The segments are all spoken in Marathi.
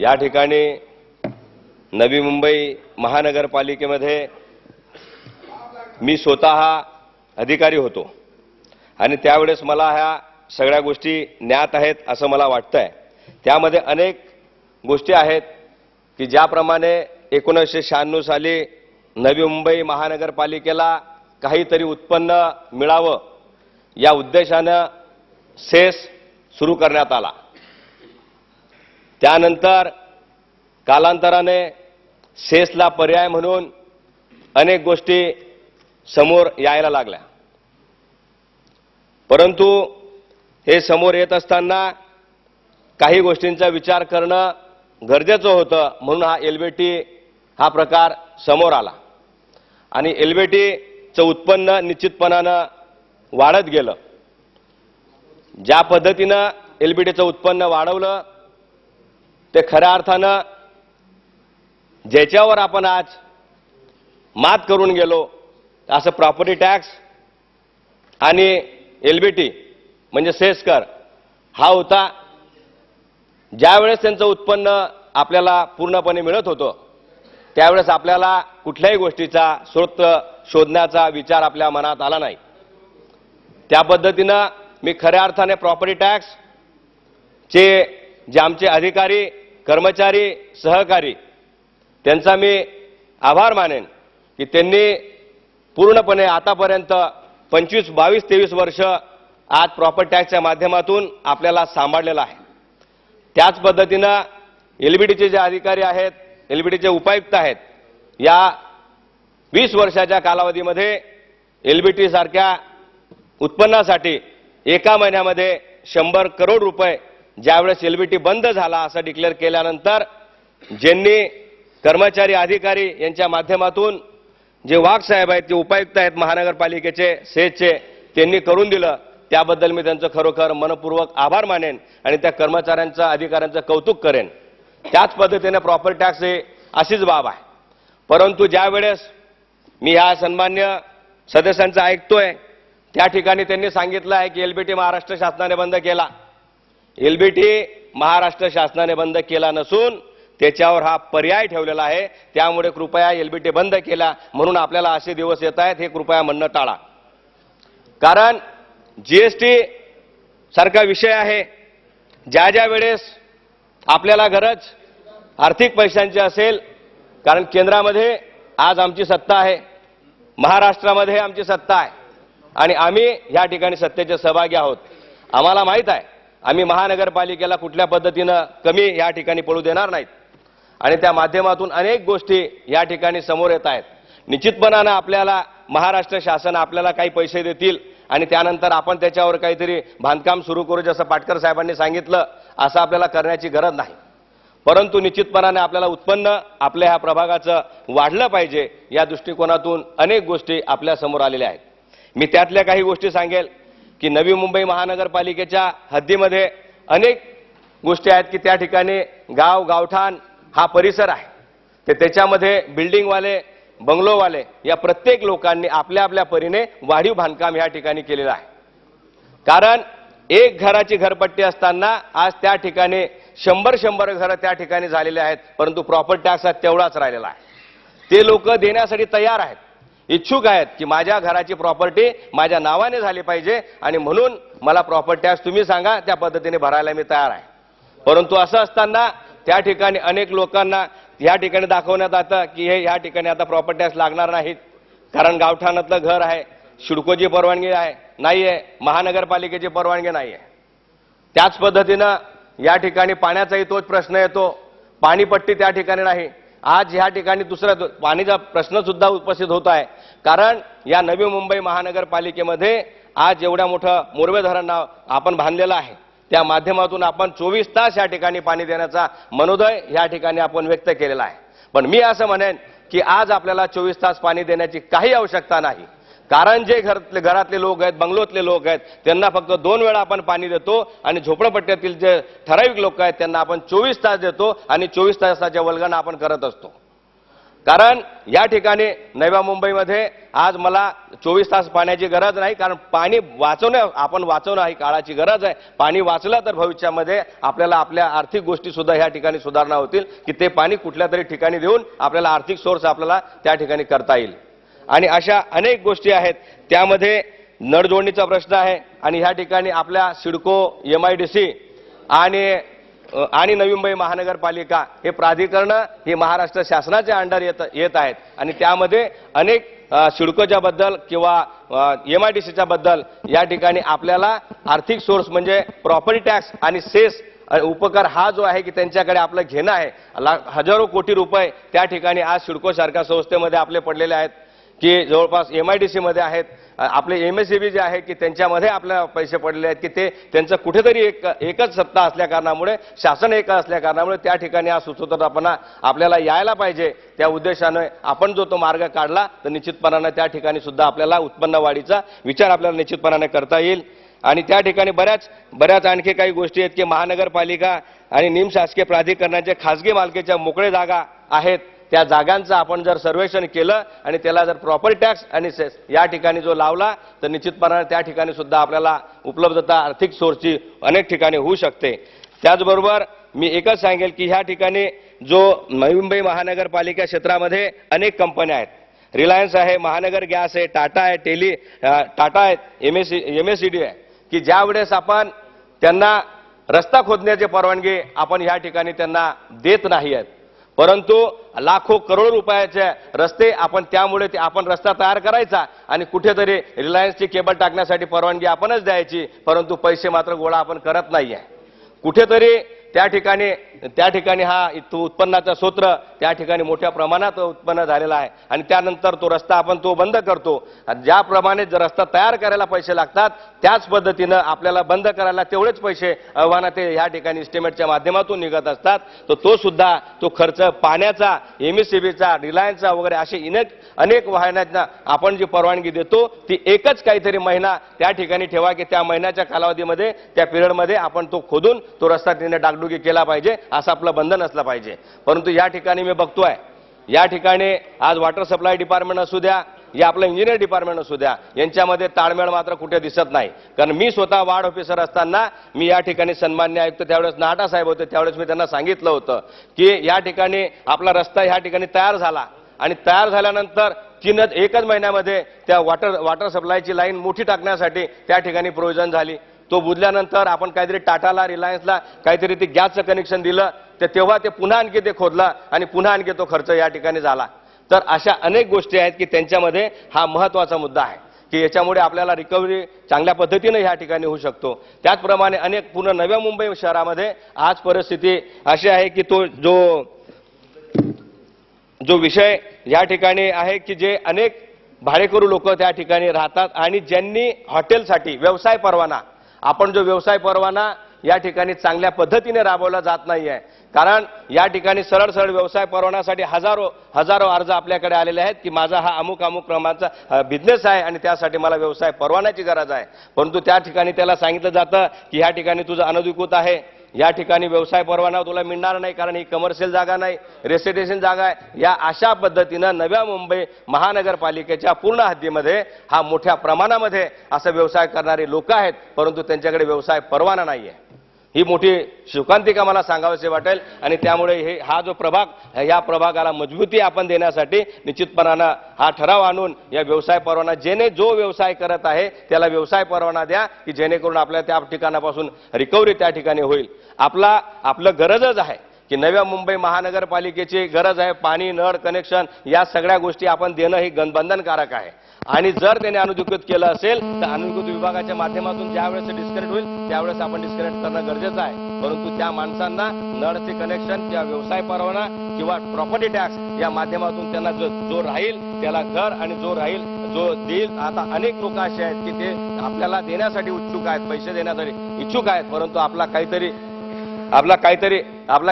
या ठिकाणी नवी मुंबई महानगरपालिकेमध्ये मी स्वतः अधिकारी होतो आणि त्यावेळेस मला ह्या सगळ्या गोष्टी ज्ञात आहेत असं मला वाटतंय। त्यामध्ये अनेक गोष्टी आहेत की ज्याप्रमाणे 1996 साली नवी मुंबई महानगरपालिकेला काहीतरी उत्पन्न मिळावं या उद्देशानं सेस सुरू करण्यात आला। त्यानंतर कालांतराने सेसला पर्याय म्हणून अनेक गोष्टी समोर यायला लागल्या, परंतु हे समोर येत असताना काही गोष्टींचा विचार करणं गरजेचं होतं, म्हणून हा एलबीटी हा प्रकार समोर आला आणि एलबीटीचं उत्पन्न निश्चितपणानं वाढत गेलं। ज्या पद्धतीनं एलबीटीचं उत्पन्न वाढवलं ते खऱ्या अर्थानं ज्याच्यावर आपण आज मात करून गेलो असं प्रॉपर्टी टॅक्स आणि एलबीटी म्हणजे सेस कर हा होता। ज्यावेळेस त्यांचं उत्पन्न आपल्याला पूर्णपणे मिळत होतं त्यावेळेस आपल्याला कुठल्याही गोष्टीचा स्रोत शोधण्याचा विचार आपल्या मनात आला नाही। त्या पद्धतीनं मी खऱ्या अर्थाने प्रॉपर्टी टॅक्स चे जे आमचे अधिकारी कर्मचारी सहकारी त्यांचा मी आभार मानेन की त्यांनी पूर्णपणे आतापर्यंत 25, 22, 23 वर्ष आज प्रॉपर्टी टॅक्सच्या माध्यमातून आपल्याला सांभाळलेलं आहे। त्याच पद्धतीनं एलबीटीचे जे अधिकारी आहेत, एलबीटीचे उपायुक्त आहेत, या 20 वर्षाच्या कालावधीमध्ये एलबीटी सारख्या उत्पन्नासाठी एका महिन्यामध्ये 100 करोड रुपये ज्यावेळेस एलबीटी बंद झाला असं डिक्लेअर केल्यानंतर ज्यांनी कर्मचारी अधिकारी यांच्या माध्यमातून जे वाघ साहेब आहेत, ते उपायुक्त आहेत महानगरपालिकेचे सेसचे, त्यांनी करून दिलं त्याबद्दल मी त्यांचं खरोखर मनपूर्वक आभार मानेन आणि त्या कर्मचाऱ्यांचं अधिकाऱ्यांचं कौतुक करेन। त्याच पद्धतीने प्रॉपर्टी टॅक्स ही अशीच बाब आहे, परंतु ज्यावेळेस मी ह्या सन्मान्य सदस्यांचं ऐकतोय त्या ठिकाणी त्यांनी सांगितलं आहे की एलबीटी महाराष्ट्र शासनाने बंद केला। एलबीटी महाराष्ट्र शासनाने बंद केला नसून त्याच्यावर हा पर्याय ठेवलेला आहे, त्यामुळे कृपया एलबीटी बंद केला म्हणून आपल्याला असे दिवस येत आहेत हे कृपया म्हणणं टाळा। कारण जीएसटी सारखा विषय आहे, ज्या ज्या वेळेस आपल्याला गरज आर्थिक पैशांची असेल, कारण केंद्रामध्ये आज आमची सत्ता आहे, महाराष्ट्रामध्ये आमची सत्ता आहे आणि आम्ही या ठिकाणी सत्तेचे सहभागी आहोत। आम्हाला माहित आहे आम्ही महानगरपालिकेला कुठल्या पद्धतीनं कमी या ठिकाणी पडू देणार नाहीत आणि त्या माध्यमातून अनेक गोष्टी या ठिकाणी समोर येत आहेत। निश्चितपणानं आपल्याला महाराष्ट्र शासन आपल्याला काही पैसे देतील आणि त्यानंतर आपण त्याच्यावर काहीतरी बांधकाम सुरू करू, जसं पाटकर साहेबांनी सांगितलं असं आपल्याला करण्याची गरज नाही, परंतु निश्चितपणाने आपल्याला उत्पन्न आपल्या ह्या प्रभागाचं वाढलं पाहिजे या दृष्टिकोनातून अनेक गोष्टी आपल्या समोर आलेल्या आहेत। मी त्यातल्या काही गोष्टी सांगेल की नवी मुंबई महानगरपालिकेच्या हद्दीमध्ये अनेक गोष्टी आहेत की त्या ठिकाणी गाव गावठाण हा परिसर आहे, ते त्याच्यामध्ये बिल्डिंगवाले बंगलोवाले या प्रत्येक लोकांनी आपल्या आपल्या परीने वाढीव बांधकाम या ठिकाणी केलेलं आहे। कारण एक घराची घरपट्टी असताना आज त्या ठिकाणी 100 घरं त्या ठिकाणी झालेले आहेत, परंतु प्रॉपर्टी टॅक्स तेवढाच राहिलेला आहे। ते लोक देण्यासाठी तयार आहेत, इच्छुक आहेत की माझ्या घराची प्रॉपर्टी माझ्या नावाने झाली पाहिजे आणि म्हणून मला प्रॉपर्टी टॅक्स तुम्ही सांगा त्या पद्धतीने भरायला मी तयार आहे। परंतु असं असताना त्या ठिकाणी अनेक लोकांना या ठिकाणी दाखवण्यात आता की हे या ठिकाणी आता प्रॉपर्टी टॅक्स लागणार नाहीत, कारण गावठाणातलं घर आहे, सिडकोची परवानगी आहे नाहीये, महानगरपालिकेची परवानगी नाहीये। त्याच पद्धतीनं या ठिकाणी पाण्याचाही तोच प्रश्न येतो, पाणीपट्टी त्या ठिकाणी नाही। आज या ठिकाणी दुसरा पाणीचा प्रश्न सुद्धा उपस्थित होत आहे, कारण या नवी मुंबई महानगरपालिकेमध्ये आज एवढ्या मोठं मोरवे धरण आपण बांधलेलं आहे, त्या माध्यमातून आपण 24 तास या ठिकाणी पाणी देण्याचा मनोदय या ठिकाणी आपण व्यक्त केलेला आहे। पण मी असं म्हणेन की आज आपल्याला 24 तास पाणी देण्याची काही आवश्यकता नाही, कारण जे घरातले लोक आहेत, बंगलोतले लोक आहेत, त्यांना फक्त 2 वेळा आपण पाणी देतो आणि झोपडपट्ट्यातील जे ठराविक लोक आहेत त्यांना आपण 24 तास देतो आणि 24 तासाच्या वल्गना आपण करत असतो। कारण या ठिकाणी नव्या मुंबईमध्ये आज मला 24 तास पाण्याची गरज नाही, कारण पाणी आपण वाचवणं ही काळाची गरज आहे. पाणी वाचलं तर भविष्यामध्ये आपल्याला आपल्या आर्थिक गोष्टी सुद्धा या ठिकाणी सुधारणा होतील, की ते पाणी कुठल्या तरी ठिकाणी देऊन आपल्याला आर्थिक सोर्स आपल्याला त्या ठिकाणी करता येईल. आणि अशा अनेक गोष्टी आहेत. त्यामध्ये नळजोडणीचा प्रश्न आहे आणि ह्या ठिकाणी आपल्या सिडको, MIDC आणि नवी मुंबई महानगरपालिका हे प्राधिकरण हे महाराष्ट्र शासनाच्या अंडर येत आहेत आणि त्यामध्ये अनेक सिडकोच्या बद्दल किंवा MIDCच्या बद्दल या ठिकाणी आपल्याला आर्थिक सोर्स म्हणजे प्रॉपर्टी टॅक्स आणि सेस उपकर हा जो आहे की त्यांच्याकडे आपलं घेणं आहे. हजारो कोटी रुपये त्या ठिकाणी आज सिडको सारख्या संस्थेमध्ये आपले पडलेले आहेत, की जवळपास MIDC मध्ये आहेत. आपले MSEB जे आहे की त्यांच्यामध्ये आपल्या पैसे पडलेले आहेत, की ते त्यांचं कुठेतरी एकच सत्ता असल्या कारणामुळे, शासन एक असल्या कारणामुळे त्या ठिकाणी हा सुसूत्रपणा आपल्याला यायला पाहिजे. त्या उद्देशाने आपण जो तो मार्ग काढला तर निश्चितपणाने त्या ठिकाणी सुद्धा आपल्याला उत्पन्न वाढीचा विचार आपल्याला निश्चितपणाने करता येईल. आणि त्या ठिकाणी बऱ्याच आणखी काही गोष्टी आहेत की महानगरपालिका आणि निमशासकीय प्राधिकरणाच्या खासगी मालकीच्या मोकळे जागा आहेत. त्या जागांचं आपण जर सर्वेक्षण केलं आणि त्याला जर प्रॉपर्टी टॅक्स आणि सेस या ठिकाणी जो लावला तर निश्चितपणाने त्या ठिकाणी सुद्धा आपल्याला उपलब्धता आर्थिक सोर्सची अनेक ठिकाणी होऊ शकते. त्याचबरोबर मी एकच सांगेल की ह्या ठिकाणी जो नवी मुंबई महानगरपालिका क्षेत्रामध्ये अनेक कंपन्या आहेत. रिलायन्स आहे, महानगर गॅस आहे, टाटा आहे, टाटा आहे, MSED आहे, की ज्या वेळेस आपण त्यांना रस्ता खोदण्याची परवानगी आपण ह्या ठिकाणी त्यांना देत नाही आहेत, परंतु लाखो करोड रुपयाचे रस्ते त्यामुळे आपण रस्ता तयार करायचा आणि कुठेतरी रिलायन्सची केबल टाकण्यासाठी परवानगी आपणच द्यायची, परंतु पैसे मात्र गोळा आपण करत नाहीये. कुठेतरी त्या ठिकाणी हा उत्पन्नाचा स्रोत त्या ठिकाणी मोठ्या प्रमाणात उत्पन्न झालेला आहे आणि त्यानंतर तो रस्ता आपण बंद करतो. ज्याप्रमाणे जर रस्ता तयार करायला पैसे लागतात त्याच पद्धतीनं आपल्याला बंद करायला तेवढेच पैसे आव्हाना ते ह्या ठिकाणी एस्टिमेटच्या माध्यमातून निघत असतात. तो सुद्धा खर्च पाण्याचा, MSEBचा, रिलायन्सचा वगैरे असे अनेक वाहनांना आपण जी परवानगी देतो ती एकच काहीतरी महिना त्या ठिकाणी ठेवा, की त्या महिन्याच्या कालावधीमध्ये त्या पिरियडमध्ये आपण खोदून रस्ता तिने डागडुगी केला पाहिजे, असं आपलं बंधन असलं पाहिजे. परंतु या ठिकाणी मी बघतोय या ठिकाणी आज वॉटर सप्लाय डिपार्टमेंट असू द्या या आपलं इंजिनियर डिपार्टमेंट असू द्या, यांच्यामध्ये ताळमेळ मात्र कुठे दिसत नाही. कारण मी स्वतः वार्ड ऑफिसर असताना मी या ठिकाणी सन्मान्य आयुक्त त्यावेळेस नाटा साहेब होते, त्यावेळेस मी त्यांना सांगितलं होतं की या ठिकाणी आपला रस्ता ह्या ठिकाणी तयार झाला आणि तयार झाल्यानंतर एकच महिन्यामध्ये त्या वॉटर सप्लायची लाईन मोठी टाकण्यासाठी त्या ठिकाणी प्रोव्हिजन झाली. तो बुजल्यानंतर आपण काहीतरी टाटाला, रिलायन्सला काहीतरी ते गॅसचं कनेक्शन दिलं, तर तेव्हा ते पुन्हा आणखी ते खोदला आणि पुन्हा आणखी तो खर्च या ठिकाणी झाला. तर अशा अनेक गोष्टी आहेत की त्यांच्यामध्ये हा महत्त्वाचा मुद्दा आहे की याच्यामुळे आपल्याला रिकव्हरी चांगल्या पद्धतीने या ठिकाणी होऊ शकतो. त्याचप्रमाणे अनेक पूर्ण नव्या मुंबई शहरामध्ये आज परिस्थिती अशी आहे की जो विषय या ठिकाणी आहे की जे अनेक भाडेकरू लोक त्या ठिकाणी राहतात आणि ज्यांनी हॉटेलसाठी व्यवसाय परवाना, आपण जो व्यवसाय परवाना या ठिकाणी चांगल्या पद्धतीने राबवला जात नाही आहे. कारण या ठिकाणी सरळ व्यवसाय परवान्यासाठी हजारो अर्ज आपल्याकडे आलेले आहेत की माझा हा अमुक क्रमांकाचा बिझनेस आहे आणि त्यासाठी मला व्यवसाय परवान्याची गरज आहे. परंतु त्या ठिकाणी त्याला सांगितलं जातं की या ठिकाणी तुझं अनधिकृत आहे, या ठिकाणी व्यवसाय परवाना तुला मिळणार नाही, कारण ही कमर्शियल जागा नाही, रेसिडेन्शियल जागा आहे. या अशा पद्धतीनं नव्या मुंबई महानगरपालिकेच्या पूर्ण हद्दीमध्ये हा मोठ्या प्रमाणामध्ये असं व्यवसाय करणारे लोक आहेत, परंतु त्यांच्याकडे व्यवसाय परवाना नाहीये. ही मोठी शोकांतिका मला सांगावीशी वाटेल आणि त्यामुळे हा जो प्रभाग, या प्रभागाला मजबूती आपण देण्यासाठी निश्चितपणानं हा ठराव आणून या व्यवसाय परवाना जो व्यवसाय करत आहे त्याला व्यवसाय परवाना द्या, की जेणेकरून आपल्या त्या ठिकाणापासून रिकव्हरी त्या ठिकाणी होईल. आपलं गरजच आहे की नव्या मुंबई महानगरपालिकेची गरज आहे पाणी, नळ कनेक्शन या सगळ्या गोष्टी आपण देणं ही बंधनकारक आहे. आणि जर त्याने अनुधिकृत केलं असेल तर अनुधिकृत विभागाच्या माध्यमातून ज्यावेळेस डिस्कनेक्ट होईल त्यावेळेस आपण डिस्कनेक्ट करणं गरजेचं आहे. परंतु त्या माणसांना नळचे कनेक्शन किंवा व्यवसाय परवाना किंवा प्रॉपर्टी टॅक्स या माध्यमातून त्यांना जो राहील त्याला घर आणि जो देईल. आता अनेक लोक असे आहेत की ते आपल्याला देण्यासाठी उत्सुक आहेत, पैसे देण्यासाठी इच्छुक आहेत, परंतु आपला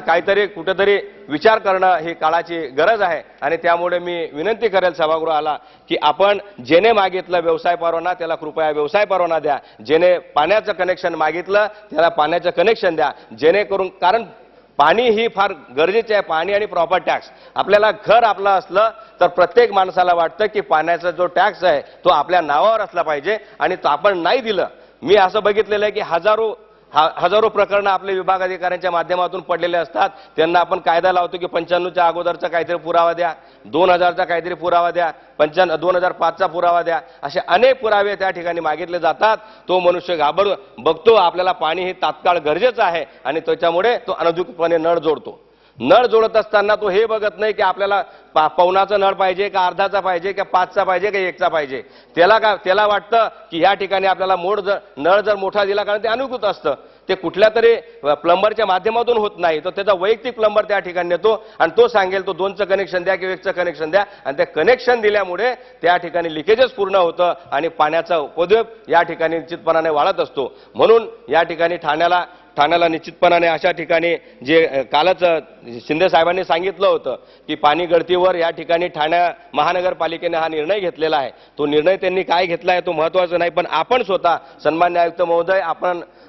काहीतरी कुठेतरी विचार करणं ही काळाची गरज आहे. आणि त्यामुळे मी विनंती करेल सभागृहाला की आपण जेने मागितलं व्यवसाय परवाना त्याला कृपया व्यवसाय परवाना द्या, जेने पाण्याचं कनेक्शन मागितलं त्याला पाण्याचं कनेक्शन द्या, जेणेकरून कारण पाणी ही फार गरजेचे आहे. पाणी आणि प्रॉपर टॅक्स. आपल्याला घर आपलं असलं तर प्रत्येक माणसाला वाटतं की पाण्याचा जो टॅक्स आहे तो आपल्या नावावर असला पाहिजे आणि तो आपण नाही दिलं. मी असं बघितलेलं आहे की हजारो प्रकरणं आपले विभाग अधिकाऱ्यांच्या माध्यमातून पडलेले असतात. त्यांना आपण कायदा लावतो की 95च्या अगोदरचा काहीतरी पुरावा द्या, 2000चा काहीतरी पुरावा द्या, 2005चा पुरावा द्या, असे अनेक पुरावे त्या ठिकाणी मागितले जातात. तो मनुष्य घाबरून बघतो आपल्याला पाणी हे तात्काळ गरजेचं आहे आणि त्याच्यामुळे तो अनधिकृतपणे नळ जोडतो. नळ जोडत असताना तो हे बघत नाही की आपल्याला पावणाचा नळ पाहिजे का अर्धाचा पाहिजे का 5चा पाहिजे का 1चा पाहिजे. त्याला वाटतं की या ठिकाणी आपल्याला नळ जर मोठा दिला कारण ते अनुकूल असतं, ते कुठल्या तरी प्लंबरच्या माध्यमातून होत नाही, तो त्याचा वैयक्तिक प्लंबर त्या ठिकाणी येतो आणि तो सांगेल तो 2चं कनेक्शन द्या किंवा 1चं कनेक्शन द्या आणि ते कनेक्शन दिल्यामुळे त्या ठिकाणी लिकेजेस पूर्ण होतं आणि पाण्याचा उपयोग या ठिकाणी निश्चितपणाने वाढत असतो. म्हणून या ठिकाणी ठाण्याला निश्चितपणाने अशा ठिकाणी जे कालच शिंदे साहेबांनी सांगितलं होतं की पाणी गळतीवर या ठिकाणी ठाणे महानगरपालिकेने हा निर्णय घेतलेला आहे. तो निर्णय त्यांनी काय घेतला आहे तो महत्त्वाचा नाही, पण आपण स्वतः सन्मान्य आयुक्त महोदय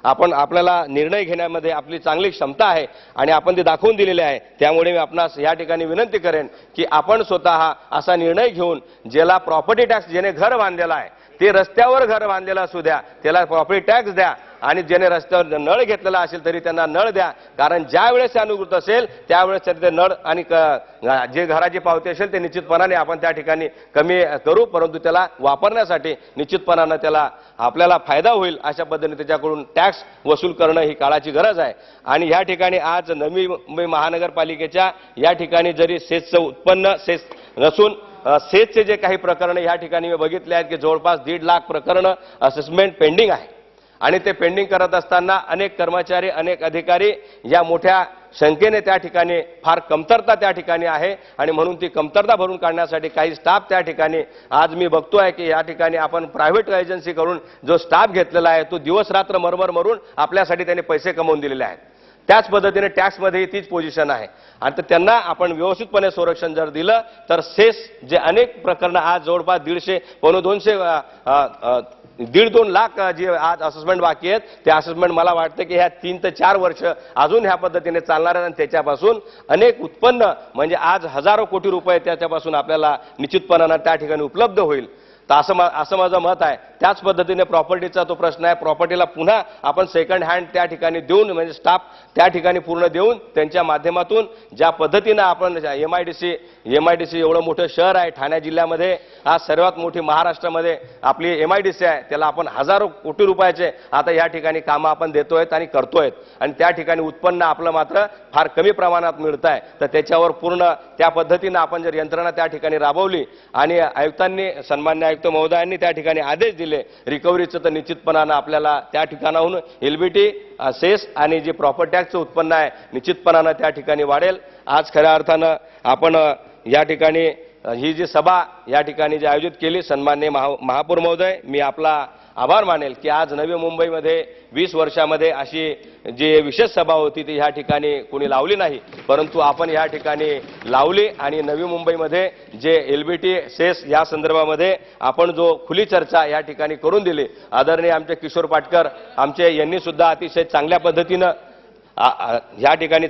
आपल्याला निर्णय घेण्यामध्ये आपली चांगली क्षमता आहे आणि आपण ते दाखवून दिलेले आहे. त्यामुळे मी आपणास या ठिकाणी विनंती करेन की आपण स्वतः असा निर्णय घेऊन ज्याला प्रॉपर्टी टॅक्स ज्याने घर बांधलेला आहे ते रस्त्यावर घर बांधलेलं असू द्या त्याला प्रॉपर्टी टॅक्स द्या आणि ज्याने रस्त्यावर नळ घेतलेला असेल तरी त्यांना नळ द्या. कारण ज्या वेळेस ते अनुकृत असेल त्यावेळेस ते नळ आणि जे घराची पावती असेल ते निश्चितपणाने आपण त्या ठिकाणी कमी करू, परंतु त्याला वापरण्यासाठी निश्चितपणाने त्याला आपल्याला फायदा होईल अशा पद्धतीने त्याच्याकडून टॅक्स वसूल करणं ही काळाची गरज आहे. आणि या ठिकाणी आज नवी मुंबई महानगरपालिकेच्या या ठिकाणी जरी सेसचं उत्पन्न सेस नसून सेसचे जे काही प्रकरणं या ठिकाणी मी बघितले आहेत की जवळपास 1.5 लाख प्रकरणं असेसमेंट पेंडिंग आहे आणि ते पेंडिंग करत असताना अनेक कर्मचारी अनेक अधिकारी या मोठ्या संख्येने त्या ठिकाणी फार कमतरता त्या ठिकाणी आहे आणि म्हणून ती कमतरता भरून काढण्यासाठी काही स्टाफ त्या ठिकाणी आज मी बघतोय की या ठिकाणी आपण प्रायव्हेट एजन्सी करून जो स्टाफ घेतलेला आहे तो दिवस रात्र मरमर मरून आपल्यासाठी त्यांनी पैसे कमवून दिलेले आहेत. त्याच पद्धतीने टॅक्समध्ये तीच पोझिशन आहे आणि त्यांना आपण व्यवस्थितपणे संरक्षण जर दिलं तर सेस जे अनेक प्रकरणं आज जवळपास 1.5-2 लाख जे आज असेसमेंट बाकी आहेत ते असेसमेंट मला वाटतं की ह्या 3 ते 4 वर्ष अजून ह्या पद्धतीने चालणार आहेत आणि त्याच्यापासून अनेक उत्पन्न म्हणजे आज हजारो कोटी रुपये त्याच्यापासून आपल्याला निश्चितपणाने त्या ठिकाणी उपलब्ध होईल. तर असं माझं मत आहे. त्याच पद्धतीने प्रॉपर्टीचा तो प्रश्न आहे. प्रॉपर्टीला पुन्हा आपण सेकंड हँड त्या ठिकाणी देऊन म्हणजे स्टाफ त्या ठिकाणी पूर्ण देऊन त्यांच्या माध्यमातून ज्या पद्धतीनं आपण एमआयडीसी एवढं मोठं शहर आहे ठाणे जिल्ह्यामध्ये आज सर्वात मोठी महाराष्ट्रामध्ये आपली एमआयडीसी आहे, त्याला आपण हजारो कोटी रुपयाचे आता या ठिकाणी कामं आपण देतोय आणि करतोय आणि त्या ठिकाणी उत्पन्न आपलं मात्र फार कमी प्रमाणात मिळत आहे. तर त्याच्यावर पूर्ण त्या पद्धतीनं आपण जर यंत्रणा त्या ठिकाणी राबवली आणि आयुक्तांनी सन्मान्य आयुक्त महोदयांनी त्या ठिकाणी आदेश दिले रिकव्हरीचं तर निश्चितपणानं आपल्याला त्या ठिकाणाहून एलबीटी सेस आणि जे प्रॉपर्टी टॅक्सचं उत्पन्न आहे निश्चितपणानं त्या ठिकाणी वाढेल. आज खऱ्या अर्थानं आपण या ठिकाणी ही जी सभा या ठिकाणी जी आयोजित केली सन्माननीय महापौर महोदय मी आपला आभार मानेल की आज नवी मुंबईमध्ये 20 वर्षामध्ये अशी जी विशेष सभा होती ती ह्या ठिकाणी कोणी लावली नाही, परंतु आपण या ठिकाणी लावली आणि नवी मुंबईमध्ये जे एलबीटी सेस या संदर्भामध्ये आपण जो खुली चर्चा या ठिकाणी करून दिली. आदरणीय आमचे किशोर पाटकर आमचे यांनी सुद्धा अतिशय चांगल्या पद्धतीनं या ठिकाणी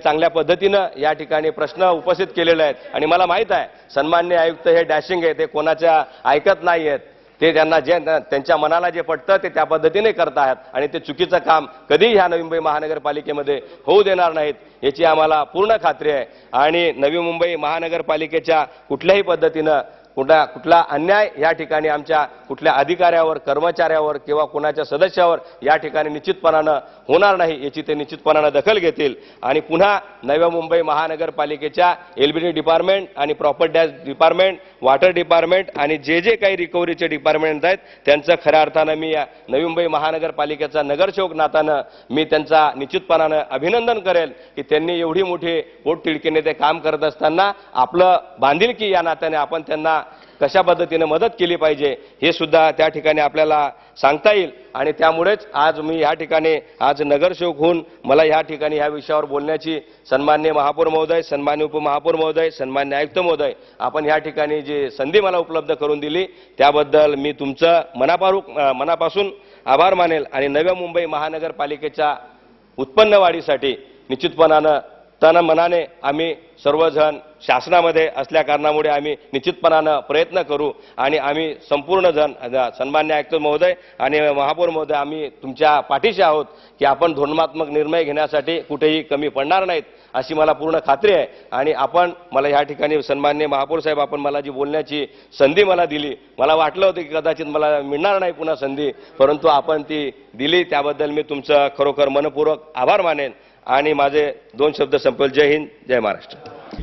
या ठिकाणी प्रश्न उपस्थित केलेले आहेत आणि मला माहित आहे सन्माननीय आयुक्त हे डॅशिंग आहे, ते कोणाच्या ऐकत नाही आहेत, ते त्यांना जे त्यांच्या मनाला जे पटतं ते त्या पद्धतीने करतात आणि ते चुकीचं काम कधीही ह्या नवी मुंबई महानगरपालिकेमध्ये होऊ देणार नाहीत याची आम्हाला पूर्ण खात्री आहे. आणि नवी मुंबई महानगरपालिकेच्या कुठल्याही पद्धतीनं कुठला अन्याय या ठिकाणी आमच्या कुठल्या अधिकाऱ्यावर कर्मचाऱ्यावर किंवा कुणाच्या सदस्यावर या ठिकाणी निश्चितपणानं होणार नाही याची ते निश्चितपणानं दखल घेतील आणि पुन्हा नवी मुंबई महानगरपालिकेच्या एलबीटी डिपार्टमेंट आणि property tax department water department आणि जे काही रिकव्हरीचे डिपार्टमेंट आहेत त्यांचं खऱ्या अर्थानं मी या नवी मुंबई महानगरपालिकेचा नगरसेवक नात्यानं मी त्यांचा निश्चितपणानं अभिनंदन करेल की त्यांनी एवढी मोठी पोटतिडकीने ते काम करत असताना आपलं बांधिलकी या नात्याने आपण त्यांना कशा पद्धतीने मदत केली पाहिजे हे सुद्धा त्या ठिकाणी आपल्याला सांगता येईल. आणि त्यामुळेच आज मी या ठिकाणी आज नगरसेवक होऊन मला या ठिकाणी या विषयावर बोलण्याची सन्माननीय महापौर महोदय सन्माननीय उपमहापौर महोदय सन्माननीय आयुक्त महोदय आपण या ठिकाणी जी संधी मला उपलब्ध करून दिली त्याबद्दल मी तुमचं मनापासून आभार मानेल आणि नव्या मुंबई महानगरपालिकेच्या उत्पन्न वाढीसाठी निश्चितपणानं तन मनाने आम्ही सर्वजण शासनामध्ये असल्या कारणामुळे आम्ही निश्चितपणानं प्रयत्न करू आणि आम्ही संपूर्ण जण सन्मान्य आयुक्त महोदय आणि महापौर महोदय आम्ही तुमच्या पाठीशी आहोत की आपण धोरणात्मक निर्णय घेण्यासाठी कुठेही कमी पडणार नाहीत अशी मला पूर्ण खात्री आहे। आणि आपण मला या ठिकाणी सन्मान्य महापौर साहेब आपण मला जी बोलण्याची संधी मला दिली, मला वाटलं होतं की कदाचित मला मिळणार नाही पुन्हा संधी, परंतु आपण ती दिली त्याबद्दल मी तुमचं खरोखर मनपूर्वक आभार मानेन आणि माझे 2 शब्द संपवले। जय हिंद, जय महाराष्ट्र।